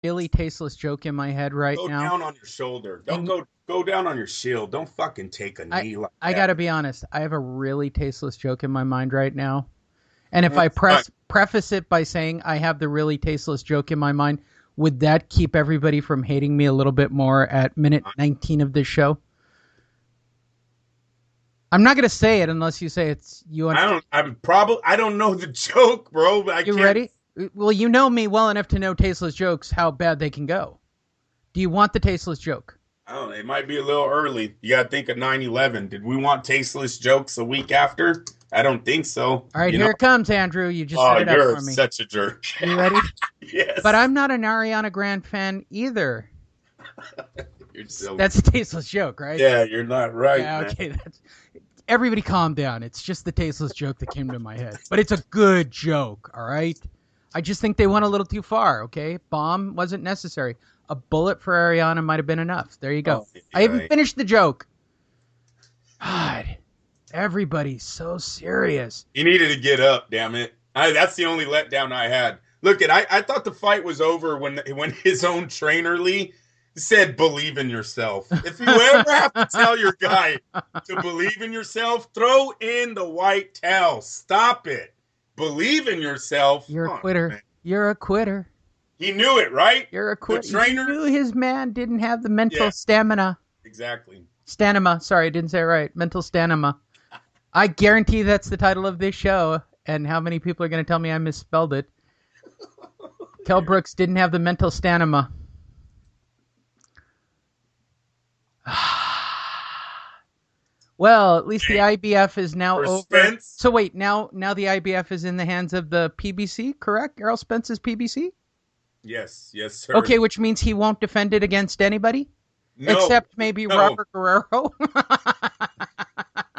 really tasteless joke in my head right Go now. down on your shoulder. Don't And go down on your shield. Don't fucking take a I knee like I that. gotta be honest, I have a really tasteless joke in my mind right now. And if I It's fine. preface it by saying I have the really tasteless joke in my mind, would that keep everybody from hating me a little bit more at minute 19 of this show? I'm not gonna say it unless you say it's you. I don't know the joke, bro, but I You can't. ready? Well, you know me well enough to know tasteless jokes how bad they can go. Do you want the tasteless joke? I don't know. It might be a little early. You got to think of 9/11. Did we want tasteless jokes a week after? I don't think so. All right, here it comes, Andrew. You just Oh, set it up you're for me. such a jerk. You ready? But Yes. I'm not an Ariana Grande fan either. You're so, That's a tasteless joke, right? yeah, you're not right, Yeah, man. okay. That's everybody calm down. It's just the tasteless joke that came to my head. But it's a good joke, all right? I just think they went a little too far, okay? Bomb wasn't necessary. A bullet for Ariana might have been enough. There you go. Oh, I haven't yeah. finished the joke. God, everybody's so serious. He needed to get up, damn it. That's the only letdown I had. Look, I thought the fight was over when his own trainer Lee said, "Believe in yourself." If you ever have to tell your guy to believe in yourself, throw in the white towel. Stop it. Believe in yourself. You're a Oh, quitter. man. You're a quitter. He knew it, right? You're a The quitter. He trainer. knew his man didn't have the mental Yeah, stamina. exactly. Stamina. Sorry, I didn't say it right. Mental stamina. I guarantee that's the title of this show. And how many people are going to tell me I misspelled it? Kell Brooks didn't have the mental stamina. Well, at least the Hey, IBF is now for over. Spence. So wait, now the IBF is in the hands of the PBC, correct? Errol-Spence's PBC? Yes, yes, sir. Okay, which means he won't defend it against anybody? No, Except maybe no. Robert Guerrero.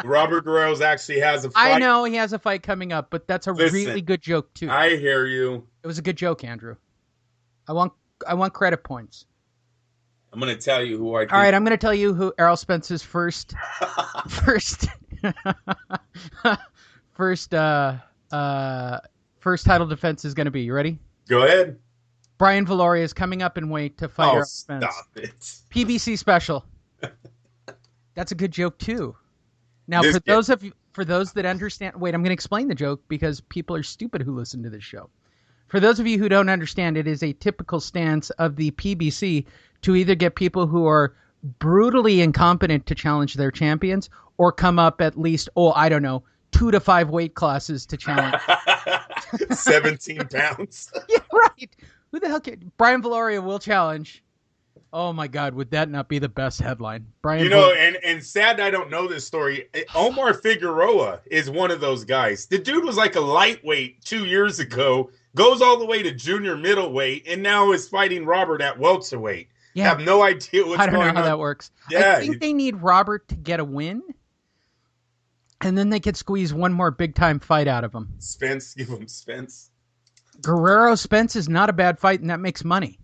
Robert Guerrero's actually has a I fight. know he has a fight coming up, but that's a Listen, really good joke too. I hear you. It was a good joke, Andrew. I want credit points. I'm going to tell you who I All right, think. I'm going to tell you who Errol-Spence's first first first title defense is going to be. You ready? Go ahead. Brian Valoria is coming up in weight to fight Oh, Errol-Spence. stop it. PBC special. That's a good joke too. Now, This for those that understand, wait, I'm going to explain the joke because people are stupid who listen to this show. For those of you who don't understand, it is a typical stance of the PBC to either get people who are brutally incompetent to challenge their champions or come up at least, I don't know, 2 to 5 weight classes to challenge. 17 pounds. Yeah, right. Who the hell can... Brian Valoria will challenge. Oh my God, would that not be the best headline? Brian, You know, and sad I don't know this story. Omar Figueroa is one of those guys. The dude was like a lightweight 2 years ago, goes all the way to junior middleweight, and now is fighting Robert at welterweight. Yeah. Have no idea what's I don't going know how on. that works. Yeah, I think they need Robert to get a win, and then they could squeeze one more big time fight out of him. Spence, give him Spence. Guerrero Spence is not a bad fight, and that makes money.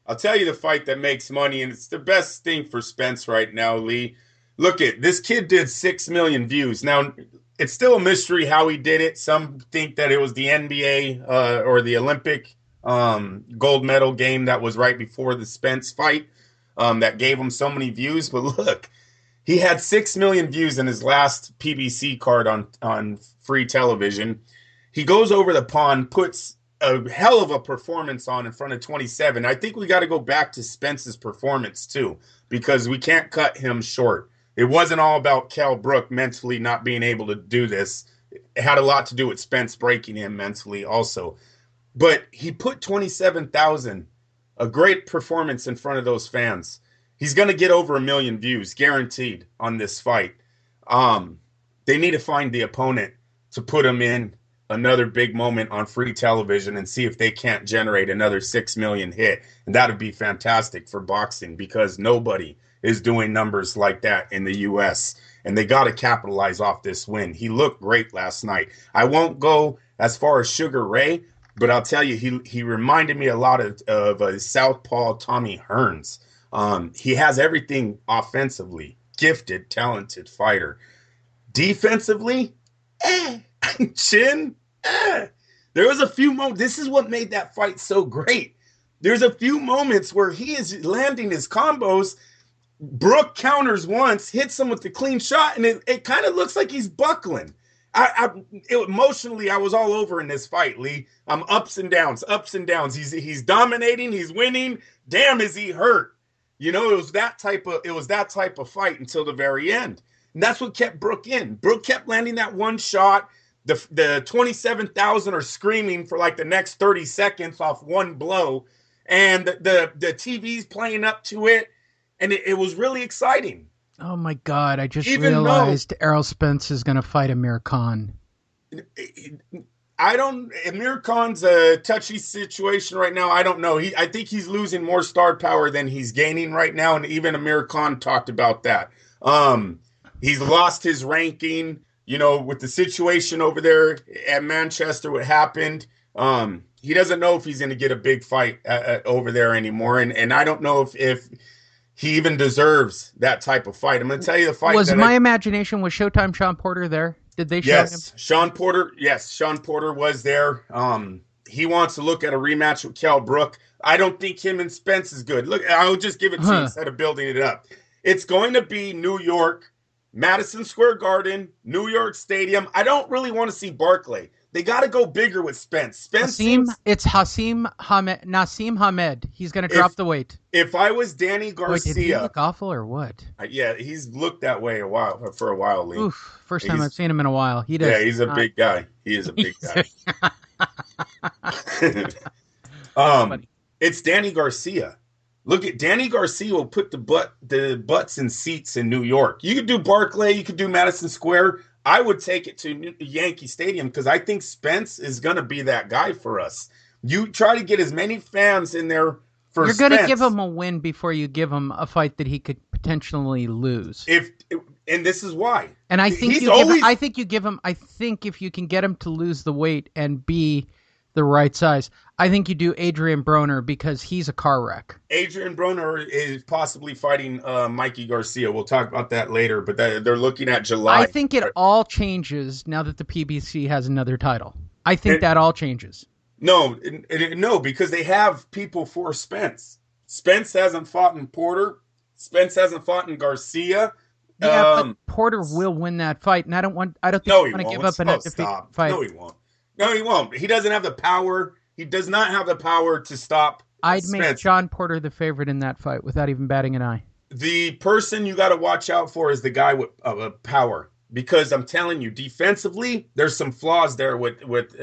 I'll tell you the fight that makes money, and it's the best thing for Spence right now, Lee. Look at this kid did 6 million views. Now, it's still a mystery how he did it. Some think that it was the NBA or the Olympic gold medal game that was right before the Spence fight that gave him so many views. But look, he had 6 million views in his last PBC card on free television. He goes over the pond, puts a hell of a performance on in front of 27. I think we got to go back to Spence's performance too, because we can't cut him short. It wasn't all about Kell Brook mentally not being able to do this. It had a lot to do with Spence breaking him mentally also. But he put 27,000, a great performance in front of those fans. He's going to get over 1 million views, guaranteed, on this fight. They need to find the opponent to put him in another big moment on free television and see if they can't generate another 6 million hit. And that would be fantastic for boxing because nobody is doing numbers like that in the US. And they got to capitalize off this win. He looked great last night. I won't go as far as Sugar Ray, but I'll tell you, he reminded me a lot of Southpaw Tommy Hearns. He has everything offensively. Gifted, talented fighter. Defensively, chin. There was a few moments. This is what made that fight so great. There's a few moments where he is landing his combos. Brook counters once, hits him with the clean shot, and it kind of looks like he's buckling. Emotionally, I was all over in this fight, Lee. I'm ups and downs, ups and downs. He's dominating, he's winning. Damn, is he hurt? You know, it was that type of fight until the very end. And that's what kept Brook in. Brook kept landing that one shot. The 27,000 are screaming for like the next 30 seconds off one blow. And the TV's playing up to it. And it was really exciting. Oh my God! I just realized errol-spence is going to fight Amir Khan. Amir Khan's a touchy situation right now. I don't know. I think he's losing more star power than he's gaining right now, and even Amir Khan talked about that. He's lost his ranking. You know, with the situation over there at Manchester, what happened. He doesn't know if he's going to get a big fight over there anymore, and I don't know if he even deserves that type of fight. I'm going to tell you the fight. Was Showtime Sean Porter there? Did they show him? Sean Porter was there. He wants to look at a rematch with Kell Brook. I don't think him and Spence is good. Look, I'll just give it to you instead of building it up. It's going to be New York, Madison Square Garden, New York Stadium. I don't really want to see Barclay. They got to go bigger with Spence. It's Naseem Hamed. He's going to drop the weight. If I was Danny Garcia, did he look awful or what? Yeah, he's looked that way for a while, Lee. Oof, first time I've seen him in a while. He does. Yeah, he's a big guy. He is a big guy. It's Danny Garcia. Look at Danny Garcia will put the butts in seats in New York. You could do Barclay, you could do Madison Square. I would take it to Yankee Stadium because I think Spence is going to be that guy for us. You try to get as many fans in there for Spence. You're going to give him a win before you give him a fight that he could potentially lose. And this is why. And I think I think if you can get him to lose the weight and be the right size, I think you do Adrian Broner because he's a car wreck. Adrian Broner is possibly fighting Mikey Garcia. We'll talk about that later, but they're looking at July. I think it all changes now that the PBC has another title. I think that all changes. No, because they have people for Spence. Spence hasn't fought in Porter. Spence hasn't fought in Garcia. Yeah, but Porter will win that fight, and I don't think he want to give up an undefeated fight. No, he won't. No, he won't. He doesn't have the power. He does not have the power to stop I'd Spence. make John Porter the favorite in that fight without even batting an eye. The person you got to watch out for is the guy with power. Because I'm telling you, defensively, there's some flaws there with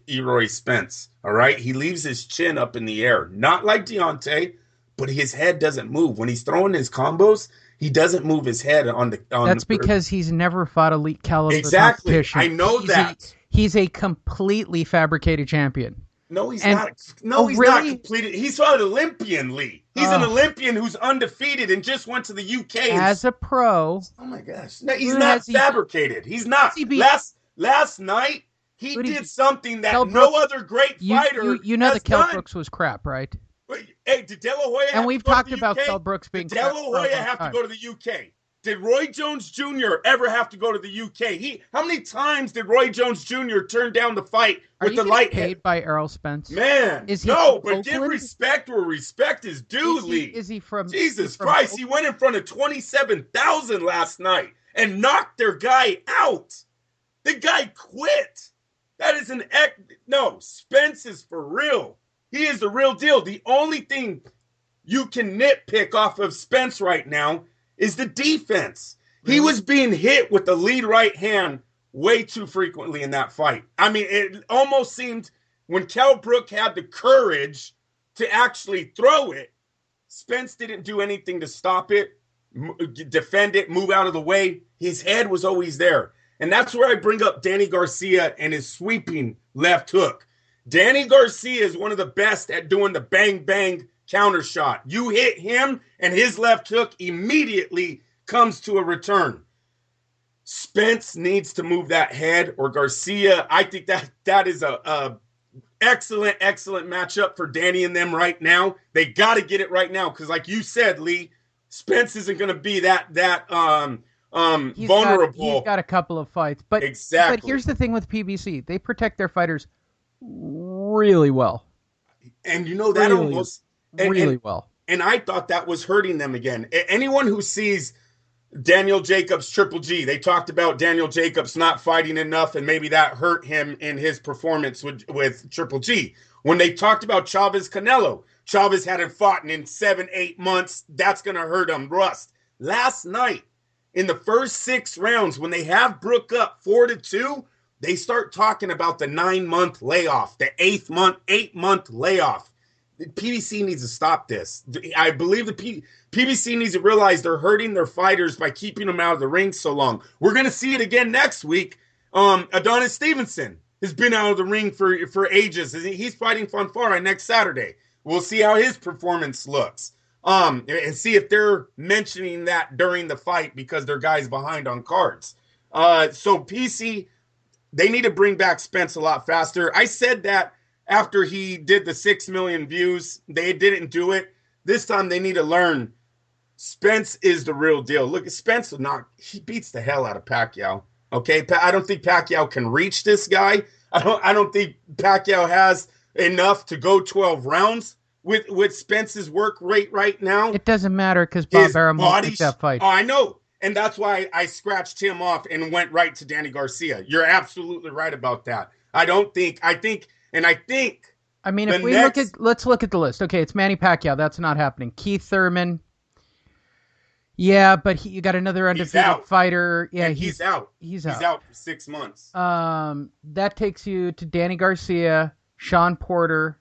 errol-spence. All right? He leaves his chin up in the air. Not like Deontay, but his head doesn't move. When he's throwing his combos, he doesn't move his head That's because he's never fought elite caliber competition. I know that. He's a completely fabricated champion. No, he's not. No, he's really? Not completed. He's an Olympian, Lee. He's an Olympian who's undefeated and just went to the UK. As a pro. Oh, my gosh. No, he's not fabricated. He's not. Last night, he did something that no other great fighter You know that Kell done. Brooks was crap, right? Hey, did De La Hoya and we've talked about Kell Brooks being crap? Did De La Hoya have to go to the UK? Did Roy Jones Jr. ever have to go to the UK? How many times did Roy Jones Jr. turn down the fight with the light? Paid by Errol-Spence? Man, but give respect where respect is due, Lee. Is he from? Jesus Christ, he went in front of 27,000 last night and knocked their guy out. The guy quit. That is Spence is for real. He is the real deal. The only thing you can nitpick off of Spence right now is the defense. Really? He was being hit with the lead right hand way too frequently in that fight. I mean, it almost seemed when Kell Brook had the courage to actually throw it, Spence didn't do anything to stop it, defend it, move out of the way. His head was always there. And that's where I bring up Danny Garcia and his sweeping left hook. Danny Garcia is one of the best at doing the bang-bang counter shot. You hit him, and his left hook immediately comes to a return. Spence needs to move that head, or Garcia. I think that is a excellent matchup for Danny and them right now. They got to get it right now because, like you said, Lee, Spence isn't going to be that vulnerable. He's got a couple of fights, but exactly. But here's the thing with PBC: they protect their fighters really well. And you know that really, almost really well. And I thought that was hurting them again. Anyone who sees Daniel Jacobs, Triple G, they talked about Daniel Jacobs not fighting enough, and maybe that hurt him in his performance with Triple G. When they talked about Chavez Canelo, Chavez hadn't fought in 7-8 months. That's going to hurt him. Rust. Last night, in the first 6 rounds, when they have Brook up 4-2, they start talking about the 9-month layoff, the 8-month layoff. The PBC needs to stop this. I believe the PBC needs to realize they're hurting their fighters by keeping them out of the ring so long. We're going to see it again next week. Adonis Stevenson has been out of the ring for ages. He's fighting Fonfara next Saturday. We'll see how his performance looks. And see if they're mentioning that during the fight because they're guys behind on cards. So PC, they need to bring back Spence a lot faster. I said that after he did the 6 million views, they didn't do it. This time they need to learn Spence is the real deal. Look, Spence he beats the hell out of Pacquiao. Okay, I don't think Pacquiao can reach this guy. I don't think Pacquiao has enough to go 12 rounds with Spence's work rate right now. It doesn't matter because Bob Arum won't take that fight. Oh, I know. And that's why I scratched him off and went right to Danny Garcia. You're absolutely right about that. I mean, if let's look at the list. Okay, it's Manny Pacquiao. That's not happening. Keith Thurman. Yeah, but you got another undefeated fighter. Yeah, he's out. He's out for 6 months. That takes you to Danny Garcia, Sean Porter,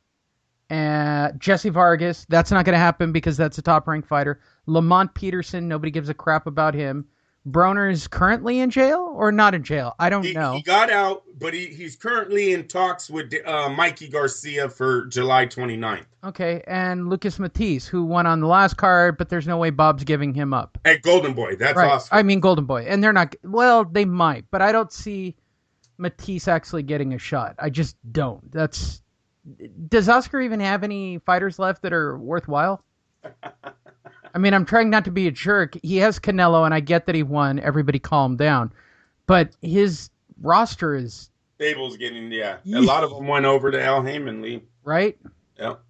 and Jesse Vargas. That's not going to happen because that's a top-ranked fighter. Lamont Peterson. Nobody gives a crap about him. Broner is currently in jail or not in jail? I don't know. He got out, but he's currently in talks with Mikey Garcia for July 29th. Okay, and Lucas Matisse, who won on the last card, but there's no way Bob's giving him up. Hey, Golden Boy, that's right. Awesome. I mean, Golden Boy. And they're not, well, they might, but I don't see Matisse actually getting a shot. I just don't. Does Oscar even have any fighters left that are worthwhile? I mean, I'm trying not to be a jerk. He has Canelo, and I get that he won. Everybody calm down. But his roster is... Stable's getting, A lot of them went over to Al Heyman, Lee. Right? Yep.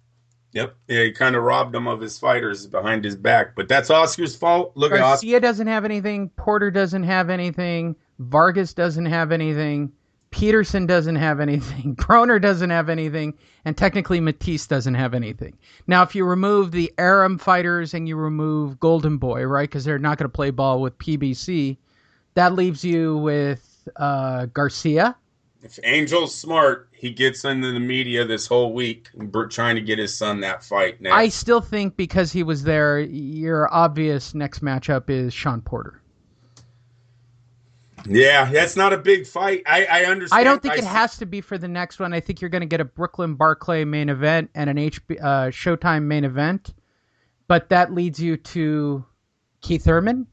Yeah, he kind of robbed him of his fighters behind his back. But that's Oscar's fault. Look at Oscar. Garcia doesn't have anything. Porter doesn't have anything. Vargas doesn't have anything. Peterson doesn't have anything. Broner doesn't have anything. And technically Matisse doesn't have anything. Now, if you remove the Arum fighters and you remove Golden Boy, right, because they're not going to play ball with PBC, that leaves you with Garcia. If Angel's smart, he gets into the media this whole week trying to get his son that fight next. I still think because he was there, your obvious next matchup is Sean Porter. Yeah, that's not a big fight. I understand. I don't think it has to be for the next one. I think you're going to get a Brooklyn Barclay main event and an Showtime main event. But that leads you to Keith Thurman?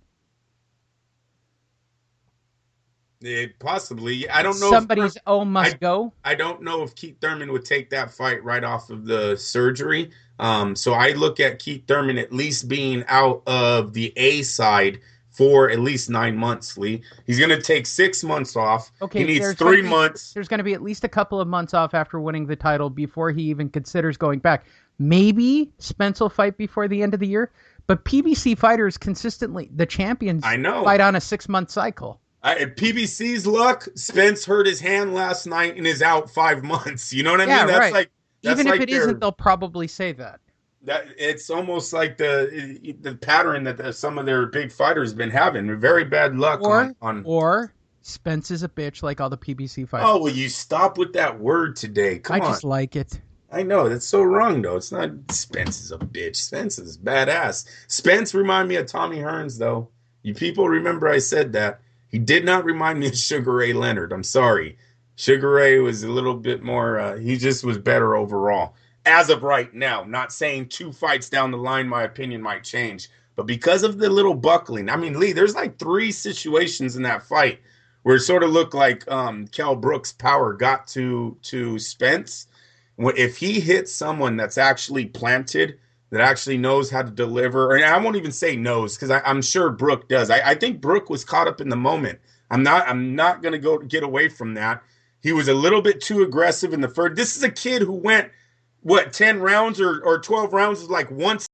Yeah, possibly. I don't know. Somebody's must go. I don't know if Keith Thurman would take that fight right off of the surgery. So I look at Keith Thurman at least being out of the A side for at least 9 months, Lee. He's going to take 6 months off. Okay, he needs 3 months. There's going to be at least a couple of months off after winning the title before he even considers going back. Maybe Spence will fight before the end of the year, but PBC fighters consistently, the champions, fight on a 6-month cycle. PBC's luck, Spence hurt his hand last night and is out 5 months. You know what I mean? That's right. Even if it isn't, they'll probably say that. It's almost like the pattern that some of their big fighters have been having. Very bad luck or Spence is a bitch like all the PBC fighters. Oh, will you stop with that word today? Come on. I just like it. I know. That's so wrong, though. It's not Spence is a bitch. Spence is badass. Spence remind me of Tommy Hearns, though. You people remember I said that. He did not remind me of Sugar Ray Leonard. I'm sorry. Sugar Ray was a little bit more, he just was better overall. As of right now, not saying 2 fights down the line, my opinion might change. But because of the little buckling, I mean, Lee, there's like 3 situations in that fight where it sort of looked like Kell Brook's power got to Spence. If he hits someone that's actually planted, that actually knows how to deliver, and I won't even say knows because I'm sure Brook does. I think Brook was caught up in the moment. I'm not going to get away from that. He was a little bit too aggressive in the first. This is a kid who went what 10 rounds or 12 rounds is like once